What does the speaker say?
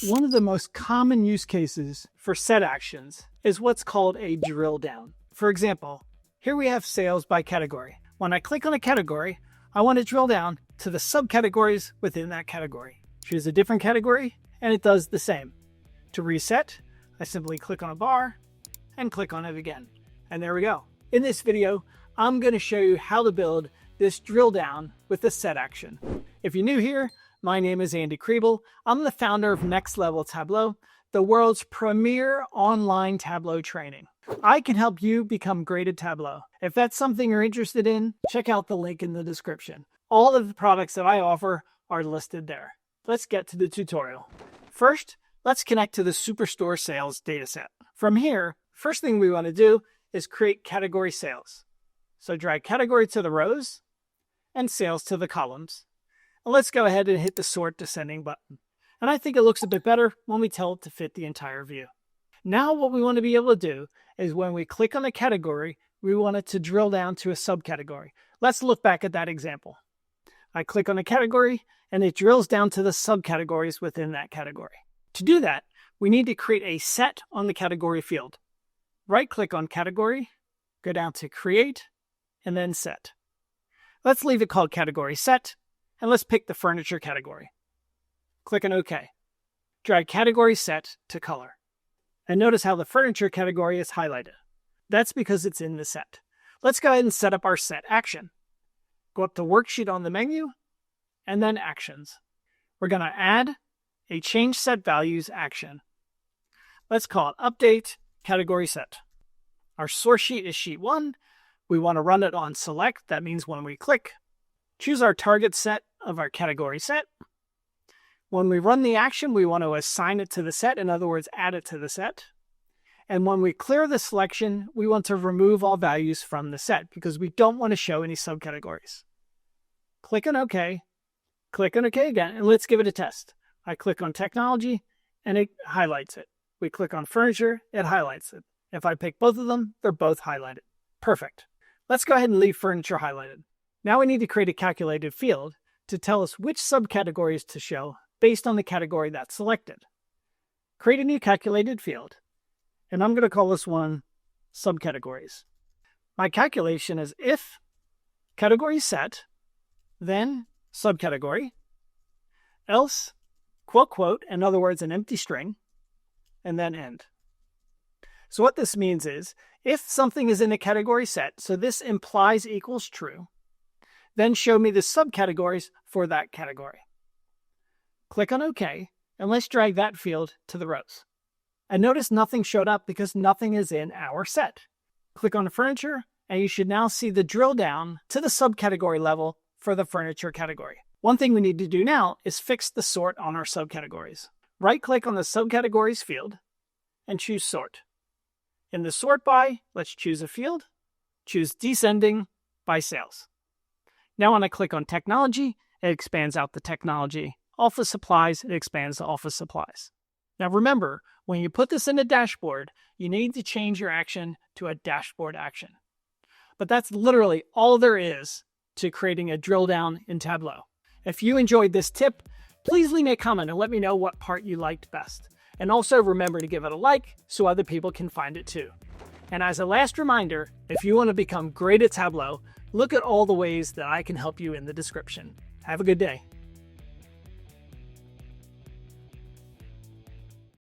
One of the most common use cases for set actions is what's called a drill down. For example, here we have sales by category. When I click on a category, I want to drill down to the subcategories within that category. Choose a different category, and it does the same. To reset, I simply click on a bar and click on it again. And there we go. In this video, I'm going to show you how to build this drill down with the set action. If you're new here, my name is Andy Kriebel. I'm the founder of Next Level Tableau, the world's premier online Tableau training. I can help you become great at Tableau. If that's something you're interested in, check out the link in the description. All of the products that I offer are listed there. Let's get to the tutorial. First, let's connect to the Superstore sales dataset. From here, first thing we want to do is create category sales. So drag category to the rows and sales to the columns. And let's go ahead and hit the sort descending button. And I think it looks a bit better when we tell it to fit the entire view. Now what we want to be able to do is when we click on a category, we want it to drill down to a subcategory. Let's look back at that example. I click on a category and it drills down to the subcategories within that category. To do that, we need to create a set on the category field. Right-click on category, go down to create, and then set. Let's leave it called category set, and let's pick the furniture category. Click on OK. Drag category set to color. And notice how the furniture category is highlighted. That's because it's in the set. Let's go ahead and set up our set action. Go up to Worksheet on the menu, and then Actions. We're going to add a Change Set Values action. Let's call it Update Category Set. Our source sheet is Sheet 1. We want to run it on Select. That means when we click, choose our target set of our category set. When we run the action, we want to assign it to the set. In other words, add it to the set. And when we clear the selection, we want to remove all values from the set because we don't want to show any subcategories. Click on OK. Click on OK again, and let's give it a test. I click on Technology, and it highlights it. We click on Furniture, it highlights it. If I pick both of them, they're both highlighted. Perfect. Let's go ahead and leave Furniture highlighted. Now we need to create a calculated field to tell us which subcategories to show based on the category that's selected. Create a new calculated field, and I'm going to call this one Subcategories. My calculation is if category set, then subcategory, else quote, in other words, an empty string, and then end. So what this means is, if something is in a category set, so this implies equals true, then show me the subcategories for that category. Click on OK, and let's drag that field to the rows. And notice nothing showed up because nothing is in our set. Click on Furniture, and you should now see the drill down to the subcategory level for the furniture category. One thing we need to do now is fix the sort on our subcategories. Right-click on the subcategories field and choose Sort. In the Sort By, let's choose a field. Choose Descending by Sales. Now when I click on Technology, it expands out the Technology. Office Supplies, it expands to Office Supplies. Now remember, when you put this in a dashboard, you need to change your action to a dashboard action. But that's literally all there is to creating a drill down in Tableau. If you enjoyed this tip, please leave me a comment and let me know what part you liked best. And also remember to give it a like so other people can find it too. And as a last reminder, if you want to become great at Tableau, look at all the ways that I can help you in the description. Have a good day.